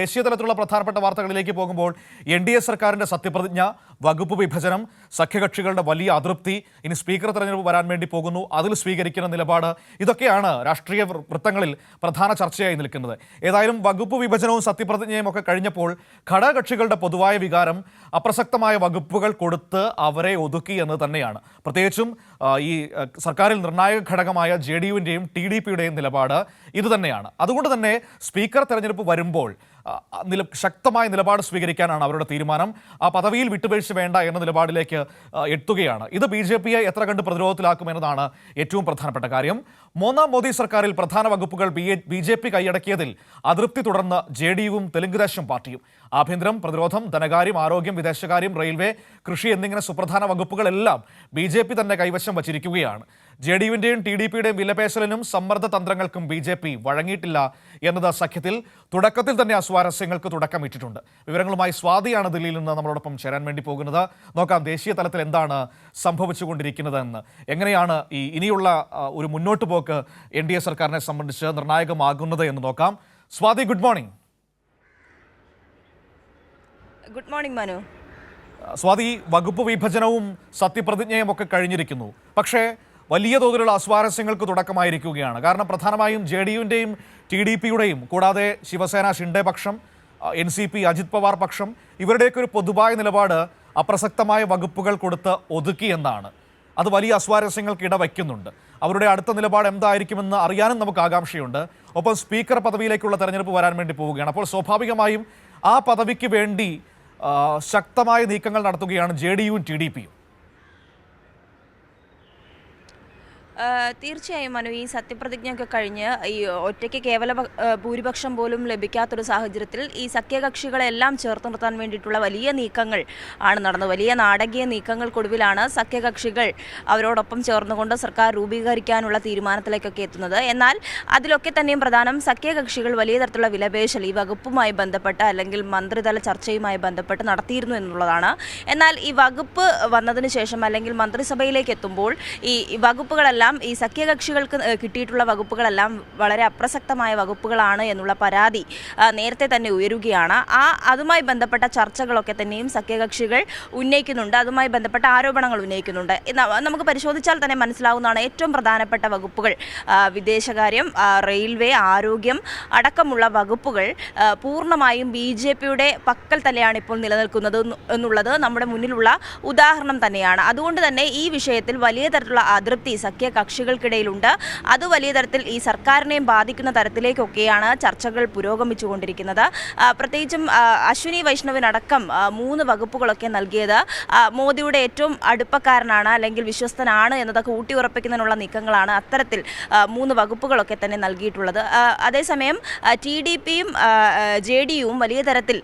ദേശീയ തലത്തിലുള്ള പ്രധാനപ്പെട്ട വാർത്തകളിലേക്ക് പോകുമ്പോൾ NDA സർക്കാരിന്റെ സത്യപ്രതിജ്ഞ, വകുപ്പ് വിഭജനം, സഖ്യകക്ഷികളുടെ വലിയ അതൃപ്തി, ഇനി സ്പീക്കർ തെരഞ്ഞെടുപ്പ് വരാൻ വേണ്ടി പോകുന്നു, അതിൽ സ്വീകരിക്കുന്ന നിലപാട്, ഇതൊക്കെയാണ് രാഷ്ട്രീയ വൃത്തങ്ങളിൽ പ്രധാന ചർച്ചയായി നിൽക്കുന്നത്. ഏതായാലും വകുപ്പ് വിഭജനവും സത്യപ്രതിജ്ഞയും ഒക്കെ കഴിഞ്ഞപ്പോൾ ഘടകകക്ഷികളുടെ പൊതുവായ വികാരം അപ്രസക്തമായ വകുപ്പുകൾ കൊടുത്ത് അവരെ ഒതുക്കി എന്ന് തന്നെയാണ്. പ്രത്യേകിച്ചും ഈ സർക്കാരിൽ നിർണായക ഘടകമായ JDUവിൻ്റെയും TDPയുടെയും നിലപാട് ഇതുതന്നെയാണ്. അതുകൊണ്ട് തന്നെ സ്പീക്കർ തെരഞ്ഞെടുപ്പ് വരുമ്പോൾ ശക്തമായ നിലപാട് സ്വീകരിക്കാനാണ് അവരുടെ തീരുമാനം. ആ പദവിയിൽ വിട്ടുവീഴ്ച വേണ്ട എന്ന നിലപാടിലേക്ക് എത്തുകയാണ്. ഇത് BJPയെ എത്ര കണ്ട് പ്രതിരോധത്തിലാക്കുമെന്നതാണ് ഏറ്റവും പ്രധാനപ്പെട്ട കാര്യം. മൂന്നാം മോദി സർക്കാരിൽ പ്രധാന വകുപ്പുകൾ BJP കൈയടക്കിയതിൽ അതൃപ്തി തുടർന്ന് JDUവും തെലുങ്കുദേശം പാർട്ടിയും. ആഭ്യന്തരം, പ്രതിരോധം, ധനകാര്യം, ആരോഗ്യം, വിദേശകാര്യം, റെയിൽവേ, കൃഷി എന്നിങ്ങനെ സുപ്രധാന വകുപ്പുകളെല്ലാം BJP തന്നെ കൈവശം വച്ചിരിക്കുകയാണ്. JDUവിൻ്റെയും TDPയുടെയും വിലപേശലിനും സമ്മർദ്ദ തന്ത്രങ്ങൾക്കും BJP വഴങ്ങിയിട്ടില്ല എന്നത് സഖ്യത്തിൽ തുടക്കത്തിൽ തന്നെ അസ്വാരസ്യങ്ങൾക്ക് തുടക്കമിട്ടിട്ടുണ്ട്. വിവരങ്ങളുമായി സ്വാതിയാണ് ദില്ലിയിൽ നിന്ന് നമ്മളോടൊപ്പം ചേരാൻ വേണ്ടി പോകുന്നത്. നോക്കാം ദേശീയ തലത്തിൽ എന്താണ് സംഭവിച്ചുകൊണ്ടിരിക്കുന്നതെന്ന്, എങ്ങനെയാണ് ഇനിയുള്ള ഒരു മുന്നോട്ട് പോക്ക് NDA സർക്കാരിനെ സംബന്ധിച്ച് നിർണായകമാകുന്നത് എന്ന് നോക്കാം. Swathi, good morning. Good morning Manu. Swathi, വകുപ്പ് വിഭജനവും സത്യപ്രതിജ്ഞയും ഒക്കെ കഴിഞ്ഞിരിക്കുന്നു. പക്ഷേ വലിയ തോതിലുള്ള അസ്വാരസ്യങ്ങൾക്ക് തുടക്കമായിരിക്കുകയാണ്. കാരണം പ്രധാനമായും JDUവിൻ്റെയും TDPയുടെയും കൂടാതെ ശിവസേന ഷിൻഡെ പക്ഷം, NCP അജിത് പവാർ പക്ഷം, ഇവരുടെയൊക്കെ ഒരു പൊതുവായ നിലപാട് അപ്രസക്തമായ വകുപ്പുകൾ കൊടുത്ത് ഒതുക്കി എന്നാണ്. അത് വലിയ അസ്വാരസ്യങ്ങൾക്ക് ഇടവയ്ക്കുന്നുണ്ട്. അവരുടെ അടുത്ത നിലപാട് എന്തായിരിക്കുമെന്ന് അറിയാനും നമുക്ക് ആകാംക്ഷയുണ്ട്. ഒപ്പം സ്പീക്കർ പദവിയിലേക്കുള്ള തെരഞ്ഞെടുപ്പ് വരാൻ വേണ്ടി പോവുകയാണ്. അപ്പോൾ സ്വാഭാവികമായും ആ പദവിക്ക് വേണ്ടി ശക്തമായ നീക്കങ്ങൾ നടത്തുകയാണ് JDUവും TDPയും. തീർച്ചയായും മനു, ഈ സത്യപ്രതിജ്ഞയൊക്കെ കഴിഞ്ഞ് ഈ ഒറ്റയ്ക്ക് കേവല ഭൂരിപക്ഷം പോലും ലഭിക്കാത്തൊരു സാഹചര്യത്തിൽ ഈ സഖ്യകക്ഷികളെല്ലാം ചേർത്ത് നിർത്താൻ വേണ്ടിയിട്ടുള്ള വലിയ നീക്കങ്ങൾ ആണ് നടന്നത്. വലിയ നാടകീയ നീക്കങ്ങൾക്കൊടുവിലാണ് സഖ്യകക്ഷികൾ അവരോടൊപ്പം ചേർന്നുകൊണ്ട് സർക്കാർ രൂപീകരിക്കാനുള്ള തീരുമാനത്തിലേക്കൊക്കെ എത്തുന്നത്. എന്നാൽ അതിലൊക്കെ തന്നെയും പ്രധാനം സഖ്യകക്ഷികൾ വലിയ തരത്തിലുള്ള വിലപേശൽ ഈ വകുപ്പുമായി ബന്ധപ്പെട്ട് അല്ലെങ്കിൽ മന്ത്രിതല ചർച്ചയുമായി ബന്ധപ്പെട്ട് നടത്തിയിരുന്നു എന്നുള്ളതാണ്. എന്നാൽ ഈ വകുപ്പ് വന്നതിന് ശേഷം അല്ലെങ്കിൽ മന്ത്രിസഭയിലേക്ക് എത്തുമ്പോൾ ഈ വകുപ്പുകളെല്ലാം ഈ സഖ്യകക്ഷികൾക്ക് കിട്ടിയിട്ടുള്ള വകുപ്പുകളെല്ലാം വളരെ അപ്രസക്തമായ വകുപ്പുകളാണ് എന്നുള്ള പരാതി നേരത്തെ തന്നെ ഉയരുകയാണ്. അതുമായി ബന്ധപ്പെട്ട ചർച്ചകളൊക്കെ തന്നെയും സഖ്യകക്ഷികൾ ഉന്നയിക്കുന്നുണ്ട്. അതുമായി ബന്ധപ്പെട്ട ആരോപണങ്ങൾ ഉന്നയിക്കുന്നുണ്ട്. നമുക്ക് പരിശോധിച്ചാൽ തന്നെ മനസ്സിലാവുന്നതാണ് ഏറ്റവും പ്രധാനപ്പെട്ട വകുപ്പുകൾ വിദേശകാര്യം, റെയിൽവേ, ആരോഗ്യം അടക്കമുള്ള വകുപ്പുകൾ പൂർണ്ണമായും BJPയുടെ പക്കൽ തന്നെയാണ് ഇപ്പോൾ നിലനിൽക്കുന്നത് എന്നുള്ളത് നമ്മുടെ മുന്നിലുള്ള ഉദാഹരണം തന്നെയാണ്. അതുകൊണ്ട് തന്നെ ഈ വിഷയത്തിൽ വലിയ തരത്തിലുള്ള അതൃപ്തി കക്ഷികൾക്കിടയിലുണ്ട്. അത് വലിയ തരത്തിൽ ഈ സർക്കാരിനെയും ബാധിക്കുന്ന തരത്തിലേക്കൊക്കെയാണ് ചർച്ചകൾ പുരോഗമിച്ചുകൊണ്ടിരിക്കുന്നത്. പ്രത്യേകിച്ചും അശ്വിനി വൈഷ്ണവിനടക്കം 3 വകുപ്പുകളൊക്കെ നൽകിയത് മോദിയുടെ ഏറ്റവും അടുപ്പക്കാരനാണ് അല്ലെങ്കിൽ വിശ്വസ്തനാണ് എന്നതൊക്കെ ഊട്ടിയുറപ്പിക്കുന്നതിനുള്ള നീക്കങ്ങളാണ് അത്തരത്തിൽ 3 വകുപ്പുകളൊക്കെ തന്നെ നൽകിയിട്ടുള്ളത്. അതേസമയം TDPയും JDUവും വലിയ തരത്തിൽ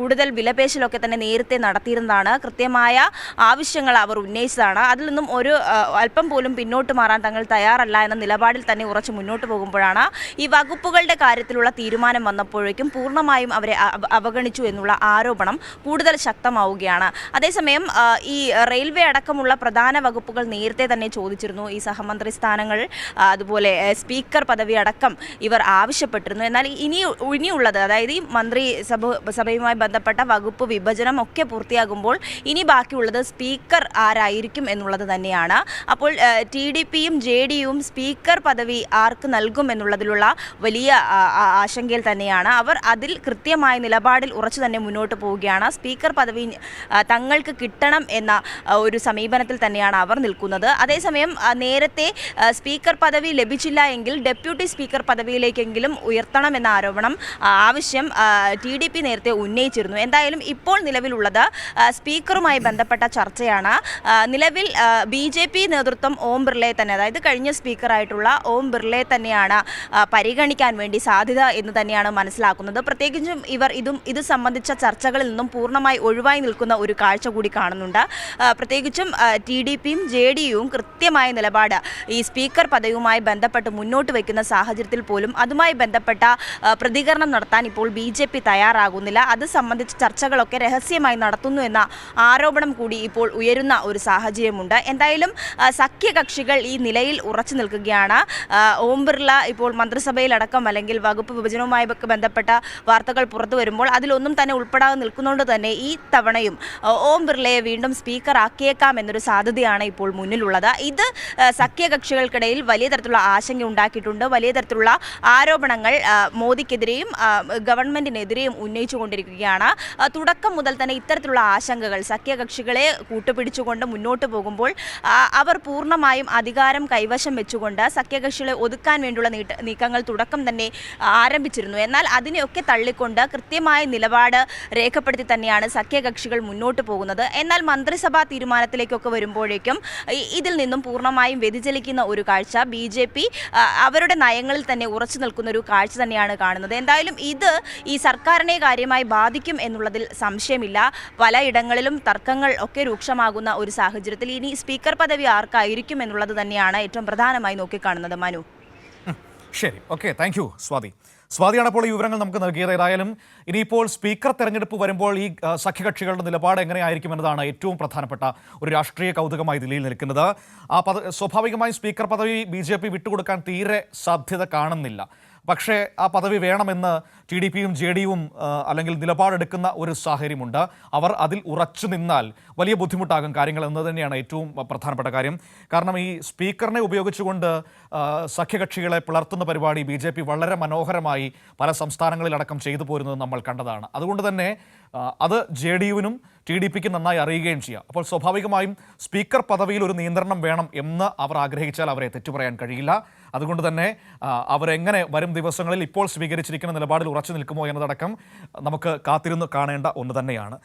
കൂടുതൽ വിലപേശലൊക്കെ തന്നെ നേരത്തെ നടത്തിയിരുന്നതാണ്. കൃത്യമായ ആവശ്യങ്ങൾ അവർ ഉന്നയിച്ചതാണ്. അതിൽ നിന്നും ഒരു അല്പം പോലും പിന്നോട്ട് മാറാൻ തങ്ങൾ തയ്യാറല്ല എന്ന നിലപാടിൽ തന്നെ ഉറച്ചു മുന്നോട്ട് പോകുമ്പോഴാണ് ഈ വകുപ്പുകളുടെ കാര്യത്തിലുള്ള തീരുമാനം വന്നപ്പോഴേക്കും പൂർണ്ണമായും അവരെ അവഗണിച്ചു എന്നുള്ള ആരോപണം കൂടുതൽ ശക്തമാവുകയാണ്. അതേസമയം ഈ റെയിൽവേ അടക്കമുള്ള പ്രധാന വകുപ്പുകൾ നേരത്തെ തന്നെ ചോദിച്ചിരുന്നു. ഈ സഹമന്ത്രി സ്ഥാനങ്ങൾ, അതുപോലെ സ്പീക്കർ പദവി അടക്കം ഇവർ ആവശ്യപ്പെട്ടിരുന്നു. എന്നാൽ ഇനിയുള്ളത്, അതായത് ഈ മന്ത്രിസഭയുമായി ബന്ധപ്പെട്ട വകുപ്പ് വിഭജനം ഒക്കെ പൂർത്തിയാകുമ്പോൾ ഇനി ബാക്കിയുള്ളത് സ്പീക്കർ ആരായിരിക്കും എന്നുള്ളത് തന്നെയാണ്. അപ്പോൾ TDPയും JDUവും സ്പീക്കർ പദവി ആർക്ക് നൽകും എന്നുള്ളതിലുള്ള വലിയ ആശങ്കയിൽ തന്നെയാണ്. അവർ അതിൽ കൃത്യമായ നിലപാടിൽ ഉറച്ചു തന്നെ മുന്നോട്ട് പോവുകയാണ്. സ്പീക്കർ പദവി തങ്ങൾക്ക് കിട്ടണം എന്ന ഒരു സമീപനത്തിൽ തന്നെയാണ് അവർ നിൽക്കുന്നത്. അതേസമയം നേരത്തെ സ്പീക്കർ പദവി ലഭിച്ചില്ല എങ്കിൽ ഡെപ്യൂട്ടി സ്പീക്കർ പദവിയിലേക്കെങ്കിലും ഉയർത്തണം എന്ന ആവശ്യം TDP നേരത്തെ ഉന്നയിച്ചിരുന്നു. എന്തായാലും ഇപ്പോൾ നിലവിലുള്ളത് സ്പീക്കറുമായി ബന്ധപ്പെട്ട ചർച്ചയാണ്. നിലവിൽ BJP നേതൃത്വം ഓം ബിർളയെ തന്നെ, അതായത് കഴിഞ്ഞ സ്പീക്കറായിട്ടുള്ള ഓം ബിർളയെ തന്നെയാണ് പരിഗണിക്കാൻ വേണ്ടി സാധ്യത എന്ന് തന്നെയാണ് മനസ്സിലാക്കുന്നത്. പ്രത്യേകിച്ചും ഇവർ ഇത് സംബന്ധിച്ച ചർച്ചകളിൽ നിന്നും പൂർണ്ണമായി ഒഴിവായി നിൽക്കുന്ന ഒരു കാഴ്ച കൂടി കാണുന്നുണ്ട്. പ്രത്യേകിച്ചും TDPയും JDUവും കൃത്യമായ നിലപാട് ഈ സ്പീക്കർ പദവിയുമായി ബന്ധപ്പെട്ട് മുന്നോട്ട് വയ്ക്കുന്ന സാഹചര്യത്തിൽ പോലും അതുമായി ബന്ധപ്പെട്ട പ്രതികരണം നടത്താൻ ഇപ്പോൾ BJP തയ്യാറാകുന്നില്ല. അത് സംബന്ധിച്ച ചർച്ചകളൊക്കെ രഹസ്യമായി നടത്തുന്നു എന്ന ആരോപണം കൂടി ഇപ്പോൾ ഉയരുന്ന ഒരു സാഹചര്യമുണ്ട്. എന്തായാലും സഖ്യ സഖ്യകക്ഷികൾ ഈ നിലയിൽ ഉറച്ചു നിൽക്കുകയാണ്. ഓം ബിർള ഇപ്പോൾ മന്ത്രിസഭയിലടക്കം അല്ലെങ്കിൽ വകുപ്പ് വിഭജനവുമായി ബന്ധപ്പെട്ട വാർത്തകൾ പുറത്തു വരുമ്പോൾ അതിലൊന്നും തന്നെ ഉൾപ്പെടാതെ നിൽക്കുന്നതുകൊണ്ട് തന്നെ ഈ തവണയും ഓം ബിർളയെ വീണ്ടും സ്പീക്കർ ആക്കിയേക്കാം എന്നൊരു സാധ്യതയാണ് ഇപ്പോൾ മുന്നിലുള്ളത്. ഇത് സഖ്യകക്ഷികൾക്കിടയിൽ വലിയ തരത്തിലുള്ള ആശങ്ക ഉണ്ടാക്കിയിട്ടുണ്ട്. വലിയ തരത്തിലുള്ള ആരോപണങ്ങൾ മോദിക്കെതിരെയും ഗവൺമെന്റിനെതിരെയും ഉന്നയിച്ചുകൊണ്ടിരിക്കുകയാണ്. തുടക്കം മുതൽ തന്നെ ഇത്തരത്തിലുള്ള ആശങ്കകൾ സഖ്യകക്ഷികളെ കൂട്ടുപിടിച്ചുകൊണ്ട് മുന്നോട്ട് പോകുമ്പോൾ അവർ പൂർണ്ണമായും അധികാരം കൈവശം വെച്ചുകൊണ്ട് സഖ്യകക്ഷികളെ ഒതുക്കാൻ വേണ്ടിയുള്ള നീക്കങ്ങൾ തുടക്കം തന്നെ ആരംഭിച്ചിരുന്നു. എന്നാൽ അതിനെയൊക്കെ തള്ളിക്കൊണ്ട് കൃത്യമായ നിലപാട് രേഖപ്പെടുത്തി തന്നെയാണ് സഖ്യകക്ഷികൾ മുന്നോട്ട് പോകുന്നത്. എന്നാൽ മന്ത്രിസഭാ തീരുമാനത്തിലേക്കൊക്കെ വരുമ്പോഴേക്കും ഇതിൽ നിന്നും പൂർണ്ണമായും വ്യതിചലിക്കുന്ന ഒരു കാഴ്ച BJP അവരുടെ നയങ്ങളിൽ തന്നെ ഉറച്ചു നിൽക്കുന്ന ഒരു കാഴ്ച തന്നെയാണ് കാണുന്നത്. എന്തായാലും ഇത് ഈ സർക്കാരിനെ കാര്യമായി ബാധിക്കും എന്നുള്ളതിൽ സംശയമില്ല. പലയിടങ്ങളിലും തർക്കങ്ങൾ ഒക്കെ രൂക്ഷമാകുന്ന ഒരു സാഹചര്യത്തിൽ ഇനി സ്പീക്കർ പദവി ആർക്കായിരിക്കും എന്നുള്ളത് തന്നെയാണ് ഏറ്റവും പ്രധാനമായി നോക്കിക്കാണുന്നത്. മനു, ശരി, ഓക്കെ, താങ്ക് യു സ്വാതിയാണ് അപ്പോൾ ഈ വിവരങ്ങൾ നമുക്ക് നൽകിയത്. ഏതായാലും ഇനിയിപ്പോൾ സ്പീക്കർ തെരഞ്ഞെടുപ്പ് വരുമ്പോൾ ഈ സഖ്യകക്ഷികളുടെ നിലപാട് എങ്ങനെയായിരിക്കും എന്നതാണ് ഏറ്റവും പ്രധാനപ്പെട്ട ഒരു രാഷ്ട്രീയ കൗതുകമായി ദില്ലിയിൽ നിൽക്കുന്നത്. സ്വാഭാവികമായും സ്പീക്കർ പദവി BJP വിട്ടുകൊടുക്കാൻ തീരെ സാധ്യത കാണുന്നില്ല. പക്ഷേ ആ പദവി വേണമെന്ന് TDPയും JDUവും അല്ലെങ്കിൽ നിലപാടെടുക്കുന്ന ഒരു സാഹചര്യമുണ്ട്. അവർ അതിൽ ഉറച്ചു നിന്നാൽ വലിയ ബുദ്ധിമുട്ടാകും കാര്യങ്ങൾ എന്ന് തന്നെയാണ് ഏറ്റവും പ്രധാനപ്പെട്ട കാര്യം. കാരണം ഈ സ്പീക്കറിനെ ഉപയോഗിച്ചുകൊണ്ട് സഖ്യകക്ഷികളെ പിളർത്തുന്ന പരിപാടി BJP വളരെ മനോഹരമായി പല സംസ്ഥാനങ്ങളിലടക്കം ചെയ്തു പോരുന്നത് നമ്മൾ കണ്ടതാണ്. അതുകൊണ്ട് തന്നെ അത് JDUവിനും TDPക്കും നന്നായി അറിയുകയും ചെയ്യാം. അപ്പോൾ സ്വാഭാവികമായും സ്പീക്കർ പദവിയിൽ ഒരു നിയന്ത്രണം വേണം എന്ന് അവർ ആഗ്രഹിച്ചാൽ അവരെ തെറ്റു പറയാൻ കഴിയില്ല. അതുകൊണ്ട് തന്നെ അവരെങ്ങനെ വരും ദിവസങ്ങളിൽ ഇപ്പോൾ സ്വീകരിച്ചിരിക്കുന്ന നിലപാടിൽ ഉറച്ചു നിൽക്കുമോ എന്നതടക്കം നമുക്ക് കാത്തിരുന്ന് കാണേണ്ട ഒന്ന് തന്നെയാണ്.